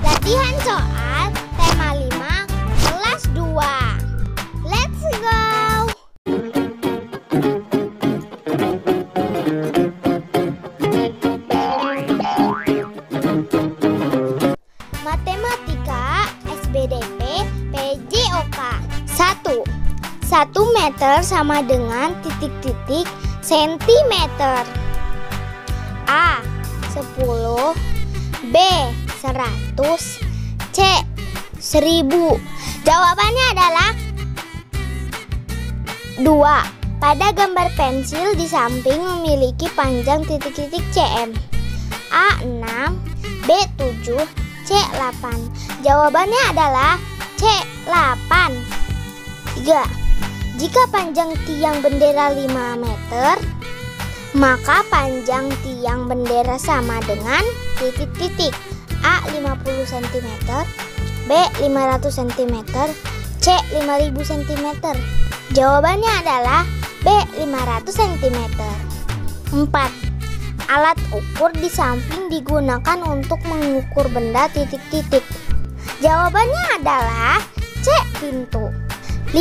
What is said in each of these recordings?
Latihan soal tema 5 kelas 2. Let's go! Matematika SBDP PJOK. 1. 1 meter sama dengan titik-titik sentimeter. A. 10, B. 100, C. 1000. Jawabannya adalah 2. Pada gambar pensil di samping memiliki panjang titik-titik cm. A. 6, B. 7, C. 8. Jawabannya adalah C. 8. 3. Jika panjang tiang bendera 5 meter, maka panjang tiang bendera sama dengan titik-titik. A. 50 cm, B. 500 cm, C. 5000 cm. Jawabannya adalah B. 500 cm. 4. Alat ukur di samping digunakan untuk mengukur benda titik-titik. Jawabannya adalah C. Pintu. 5.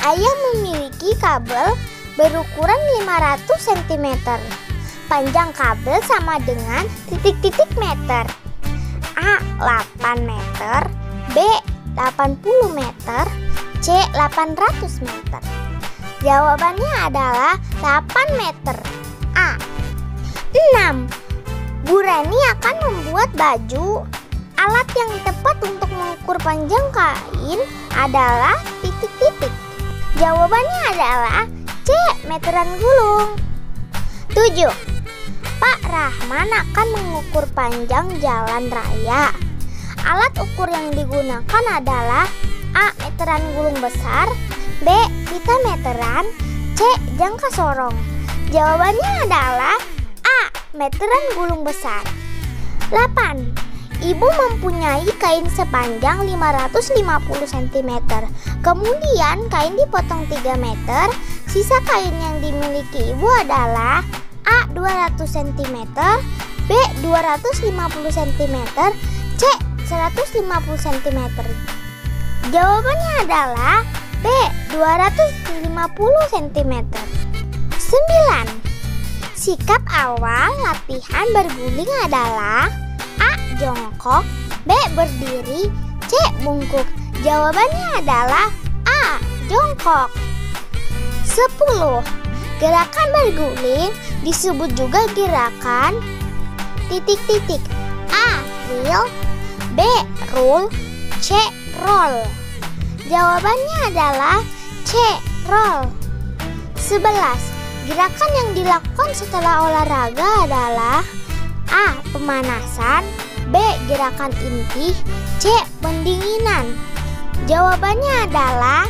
Ayah memiliki kabel berukuran 500 cm. Panjang kabel sama dengan titik-titik meter. A. 8 meter, B. 80 meter, C. 800 meter. Jawabannya adalah 8 meter. A. 6. Bu Reni akan membuat baju. Alat yang tepat untuk mengukur panjang kain adalah titik-titik. Jawabannya adalah C. Meteran gulung. 7. Pak Rahman akan mengukur panjang jalan raya. Alat ukur yang digunakan adalah A. Meteran gulung besar, B. Pita meteran, C. Jangka sorong. Jawabannya adalah A. Meteran gulung besar. 8. Ibu mempunyai kain sepanjang 550 cm. Kemudian kain dipotong 3 meter. Sisa kain yang dimiliki ibu adalah A. 200 cm, B. 250 cm, C. 150 cm. Jawabannya adalah B. 250 cm. 9. Sikap awal latihan berguling adalah A. Jongkok, B. Berdiri, C. Bungkuk. Jawabannya adalah A. Jongkok. 10. Gerakan berguling disebut juga gerakan titik-titik. A. Reel, B. Roll, C. Roll. Jawabannya adalah C. Roll. 11. Gerakan yang dilakukan setelah olahraga adalah A. Pemanasan, B. Gerakan inti, C. Pendinginan. Jawabannya adalah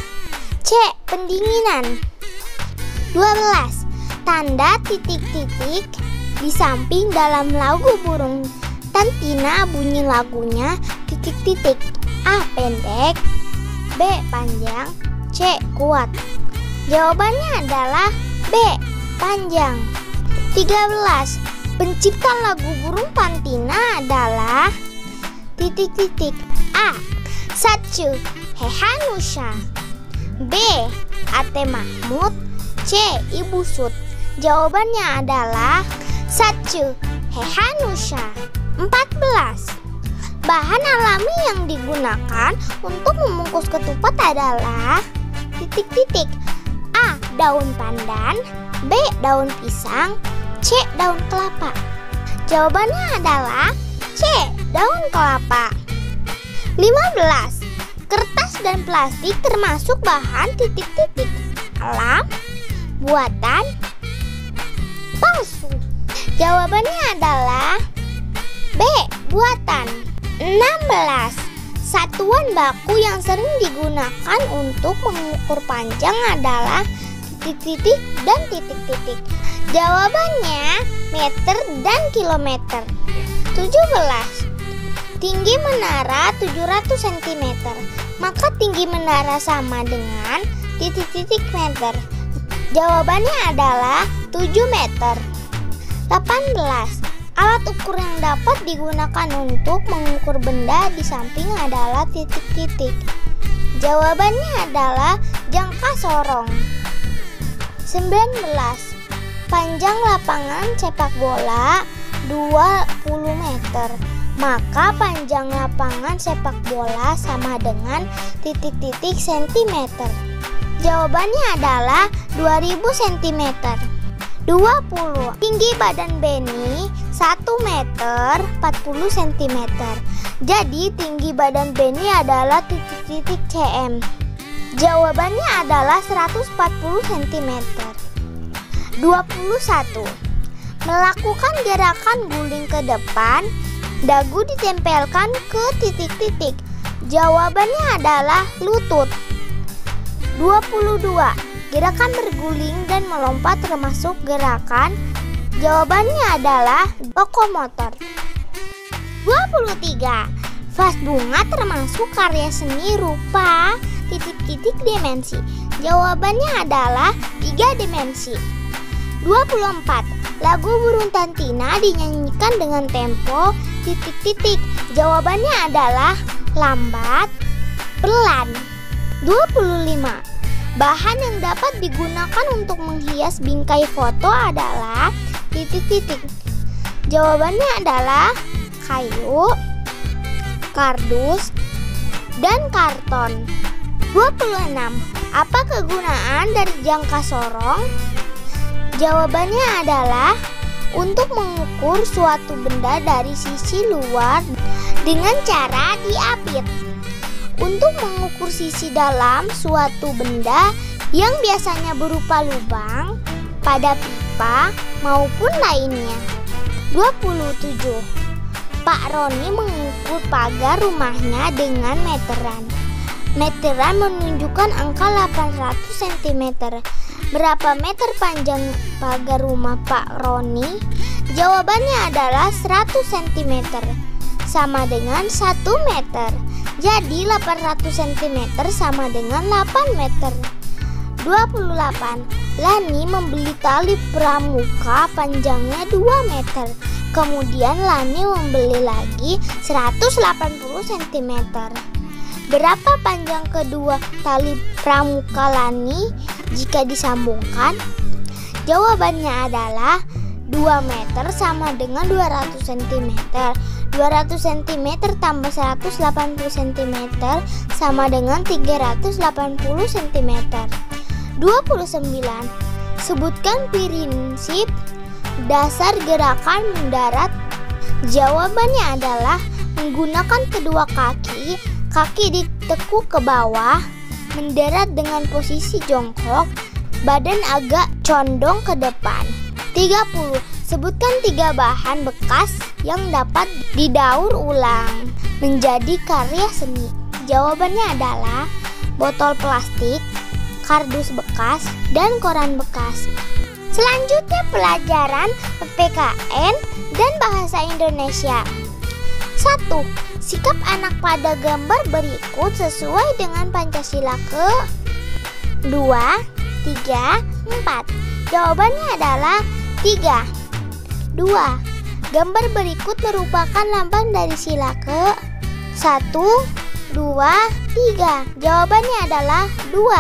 C. Pendinginan. 12. Tanda titik-titik di samping dalam lagu burung Tantina bunyi lagunya titik-titik. A. Pendek, B. Panjang, C. Kuat. Jawabannya adalah B. Panjang. 13. Pencipta lagu burung Tantina adalah titik-titik. A. Satchu Hehanusha, B. Ate Mahmud, C. Ibu Sud. Jawabannya adalah Satchu Hehanusha. 14. Bahan alami yang digunakan untuk membungkus ketupat adalah titik-titik. A. Daun pandan, B. Daun pisang, C. Daun kelapa. Jawabannya adalah C. Daun kelapa. 15. Kertas dan plastik termasuk bahan titik-titik. Alam, buatan, palsu. Jawabannya adalah B. Buatan. 16. Satuan baku yang sering digunakan untuk mengukur panjang adalah titik-titik dan titik-titik. Jawabannya meter dan kilometer. 17. Tinggi menara 700 cm. Maka tinggi menara sama dengan titik-titik meter. Jawabannya adalah 7 meter. 18. Alat ukur yang dapat digunakan untuk mengukur benda di samping adalah titik-titik. Jawabannya adalah jangka sorong. 19. Panjang lapangan sepak bola 20 meter. Maka panjang lapangan sepak bola sama dengan titik-titik sentimeter. Jawabannya adalah 2000 cm. 20. Tinggi badan Benny 1 meter 40 cm. Jadi tinggi badan Benny adalah titik-titik cm. Jawabannya adalah 140 cm. 21. Melakukan gerakan guling ke depan, dagu ditempelkan ke titik-titik. Jawabannya adalah lutut. 22. Gerakan berguling dan melompat termasuk gerakan. Jawabannya adalah lokomotor. 23. Vas bunga termasuk karya seni rupa titik-titik dimensi. Jawabannya adalah 3 dimensi. 24. Lagu Burung Tantina dinyanyikan dengan tempo titik-titik. Jawabannya adalah lambat, pelan. 25. Bahan yang dapat digunakan untuk menghias bingkai foto adalah titik-titik. Jawabannya adalah kayu, kardus, dan karton. 26. Apa kegunaan dari jangka sorong? Jawabannya adalah untuk mengukur suatu benda dari sisi luar dengan cara diapit. Untuk mengukur sisi dalam suatu benda yang biasanya berupa lubang pada pipa maupun lainnya. 27. Pak Roni mengukur pagar rumahnya dengan meteran. Meteran menunjukkan angka 800 cm. Berapa meter panjang pagar rumah Pak Roni? Jawabannya adalah 100 cm, sama dengan 1 meter. Jadi 800 cm sama dengan 8 meter. 28. Lani membeli tali pramuka panjangnya 2 meter. Kemudian Lani membeli lagi 180 cm. Berapa panjang kedua tali pramuka Lani jika disambungkan? Jawabannya adalah 2 meter sama dengan 200 cm. 200 cm tambah 180 cm sama dengan 380 cm. 29. Sebutkan prinsip dasar gerakan mendarat. Jawabannya adalah menggunakan kedua kaki, kaki ditekuk ke bawah, mendarat dengan posisi jongkok, badan agak condong ke depan. 30. Sebutkan 3 bahan bekas yang dapat didaur ulang menjadi karya seni. Jawabannya adalah botol plastik, kardus bekas, dan koran bekas. Selanjutnya pelajaran PPKN dan Bahasa Indonesia. 1. Sikap anak pada gambar berikut sesuai dengan Pancasila ke 2, 3, 4. Jawabannya adalah 3. 2. Gambar berikut merupakan lambang dari sila ke 1, 2, 3. Jawabannya adalah 2.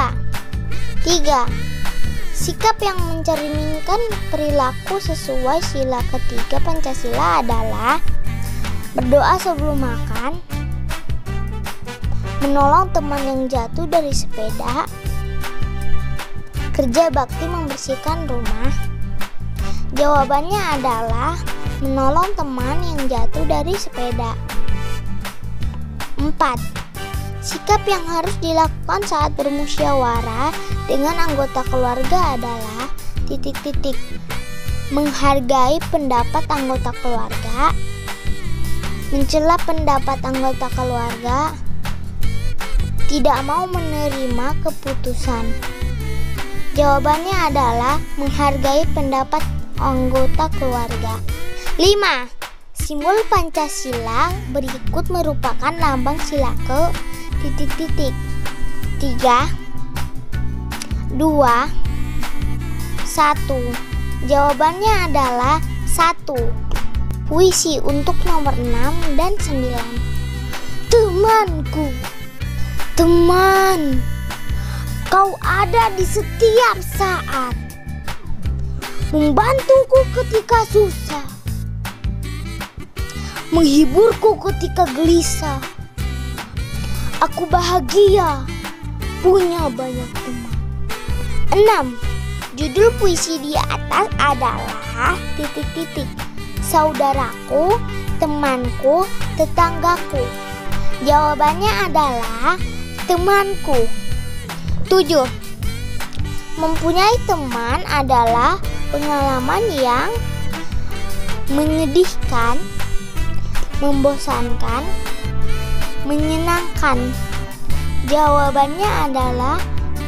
3. Sikap yang mencerminkan perilaku sesuai sila ketiga Pancasila adalah berdoa sebelum makan, menolong teman yang jatuh dari sepeda, kerja bakti membersihkan rumah. Jawabannya adalah menolong teman yang jatuh dari sepeda. 4. Sikap yang harus dilakukan saat bermusyawarah dengan anggota keluarga adalah titik-titik. Menghargai pendapat anggota keluarga, mencela pendapat anggota keluarga, tidak mau menerima keputusan. Jawabannya adalah menghargai pendapat anggota keluarga. 5. Simbol Pancasila berikut merupakan lambang sila ke titik-titik. 3, 2, 1. Jawabannya adalah 1. Puisi untuk nomor 6 dan 9. Temanku, teman, kau ada di setiap saat, membantuku ketika susah, menghiburku ketika gelisah. Aku bahagia punya banyak teman. 6. Judul puisi di atas adalah saudaraku, temanku, tetanggaku. Jawabannya adalah temanku. 7. Mempunyai teman adalah pengalaman yang menyedihkan, membosankan, menyenangkan. Jawabannya adalah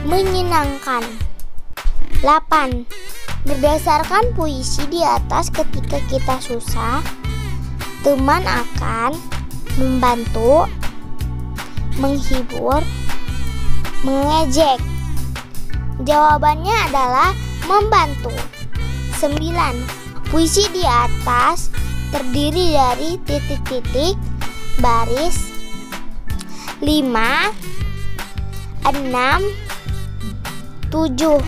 menyenangkan. 8. Berdasarkan puisi di atas, ketika kita susah, teman akan membantu, menghibur, mengejek. Jawabannya adalah membantu. 9. Puisi di atas terdiri dari titik-titik, baris, 5, 6, 7.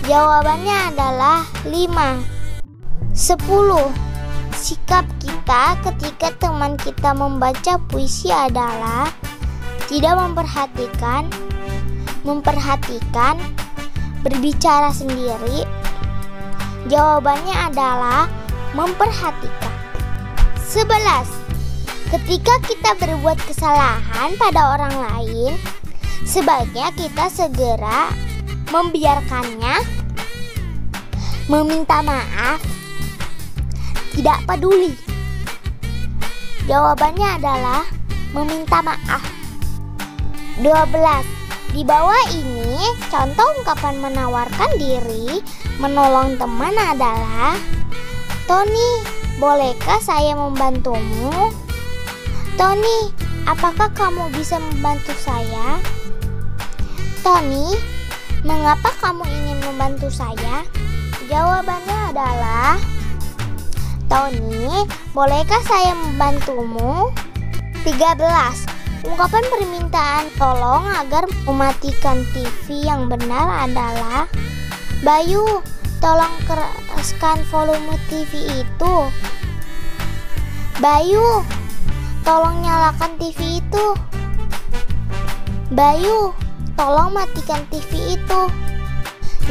Jawabannya adalah 5. 10. Sikap kita ketika teman kita membaca puisi adalah tidak memperhatikan, berbicara sendiri. Jawabannya adalah memperhatikan. 11. Ketika kita berbuat kesalahan pada orang lain, sebaiknya kita segera membiarkannya, meminta maaf, tidak peduli. Jawabannya adalah meminta maaf. 12. Di bawah ini contoh ungkapan menawarkan diri, menolong teman adalah: Tony, bolehkah saya membantumu? Tony, apakah kamu bisa membantu saya? Tony, mengapa kamu ingin membantu saya? Jawabannya adalah: Tony, bolehkah saya membantumu? 13. Ungkapan permintaan tolong agar mematikan TV yang benar adalah: Bayu, tolong keraskan volume TV itu. Bayu, tolong nyalakan TV itu. Bayu, tolong matikan TV itu.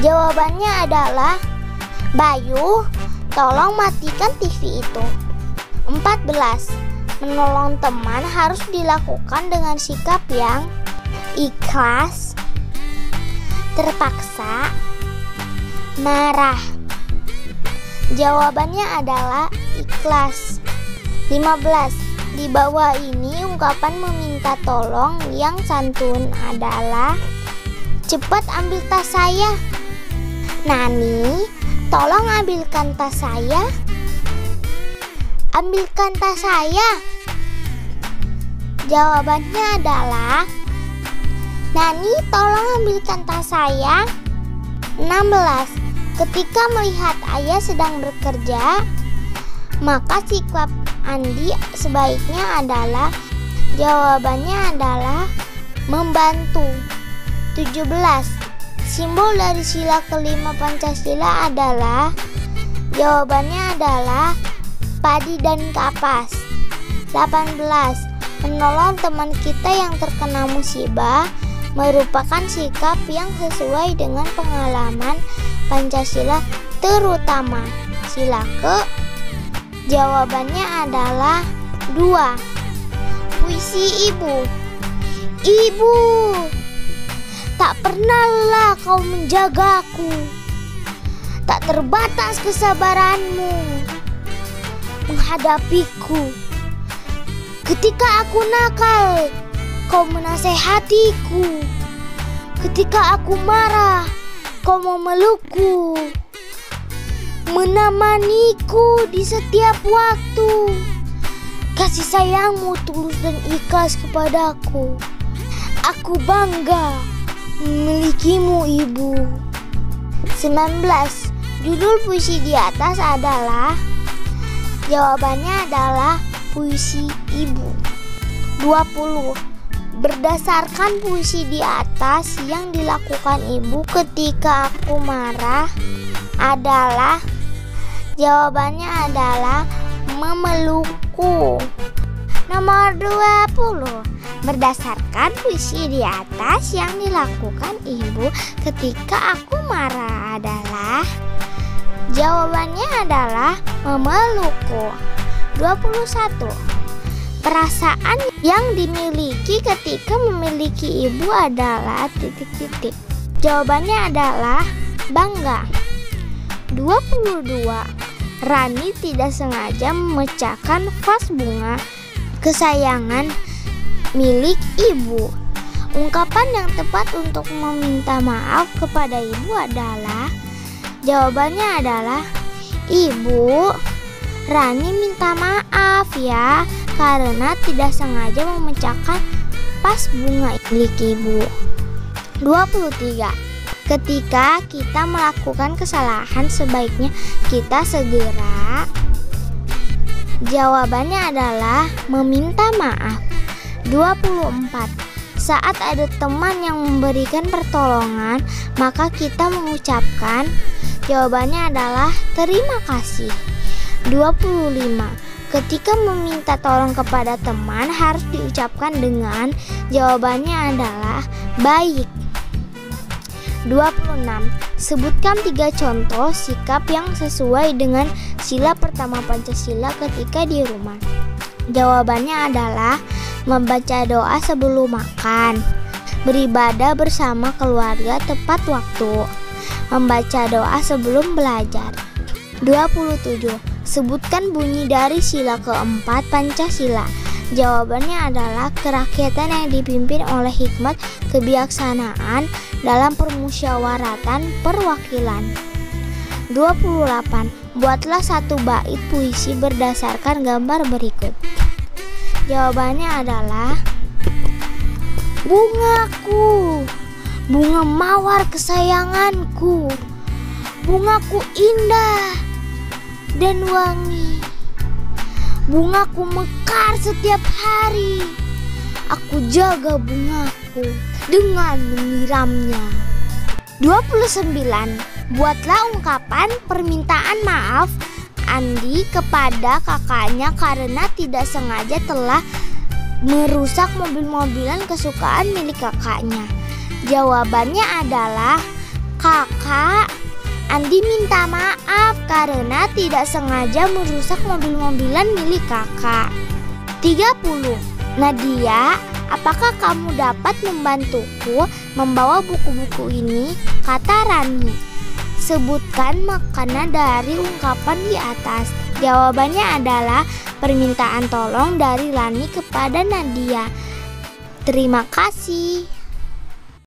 Jawabannya adalah: Bayu, tolong matikan TV itu. 14. Menolong teman harus dilakukan dengan sikap yang ikhlas, terpaksa, marah. Jawabannya adalah ikhlas. 15. Di bawah ini ungkapan meminta tolong yang santun adalah: cepat ambil tas saya. Nani, tolong ambilkan tas saya. Ambilkan tas saya. Jawabannya adalah: Nani, tolong ambilkan tas saya. 16. Ketika melihat ayah sedang bekerja, maka sikap Andi sebaiknya adalah, jawabannya adalah membantu. 17. Simbol dari sila kelima Pancasila adalah, jawabannya adalah padi dan kapas. 18. Menolong teman kita yang terkena musibah merupakan sikap yang sesuai dengan pengalaman Pancasila, terutama sila ke. Jawabannya adalah 2. Puisi ibu. Ibu, tak pernahlah kau menjagaku, tak terbatas kesabaranmu menghadapiku. Ketika aku nakal, kau menasehatiku. Ketika aku marah, kau memelukku, menemaniku di setiap waktu. Kasih sayangmu tulus dan ikhlas kepadaku. Aku bangga memilikimu, Ibu. 19. Judul puisi di atas adalah Jawabannya adalah puisi ibu. 20. Berdasarkan puisi di atas, yang dilakukan ibu ketika aku marah adalah, jawabannya adalah memelukku. Nomor 20. Berdasarkan puisi di atas, yang dilakukan ibu ketika aku marah adalah, jawabannya adalah memelukku. 21. Perasaan yang dimiliki ketika memiliki ibu adalah titik-titik. Jawabannya adalah bangga. 22. Rani tidak sengaja memecahkan vas bunga kesayangan milik ibu. Ungkapan yang tepat untuk meminta maaf kepada ibu adalah, jawabannya adalah, Ibu, Rani minta maaf ya karena tidak sengaja memecahkan vas bunga milik ibu. 23. Ketika kita melakukan kesalahan, sebaiknya kita segera, jawabannya adalah meminta maaf. 24. Saat ada teman yang memberikan pertolongan, maka kita mengucapkan, jawabannya adalah terima kasih. 25. Ketika meminta tolong kepada teman harus diucapkan dengan, jawabannya adalah baik. 26. Sebutkan 3 contoh sikap yang sesuai dengan sila pertama Pancasila ketika di rumah. Jawabannya adalah membaca doa sebelum makan, beribadah bersama keluarga tepat waktu, membaca doa sebelum belajar. 27. Sebutkan bunyi dari sila keempat Pancasila. Jawabannya adalah kerakyatan yang dipimpin oleh hikmat kebijaksanaan dalam permusyawaratan perwakilan. 28. Buatlah satu bait puisi berdasarkan gambar berikut. Jawabannya adalah bungaku, bunga mawar kesayanganku, bungaku indah dan wangi, bungaku mekar setiap hari, aku jaga bungaku dengan menyiramnya. 29. Buatlah ungkapan permintaan maaf Andi kepada kakaknya karena tidak sengaja telah merusak mobil-mobilan kesukaan milik kakaknya. Jawabannya adalah, kakak, Andi minta maaf karena tidak sengaja merusak mobil-mobilan milik kakak. 30. Nadia, apakah kamu dapat membantuku membawa buku-buku ini? Kata Rani. Sebutkan makna dari ungkapan di atas. Jawabannya adalah permintaan tolong dari Rani kepada Nadia. Terima kasih.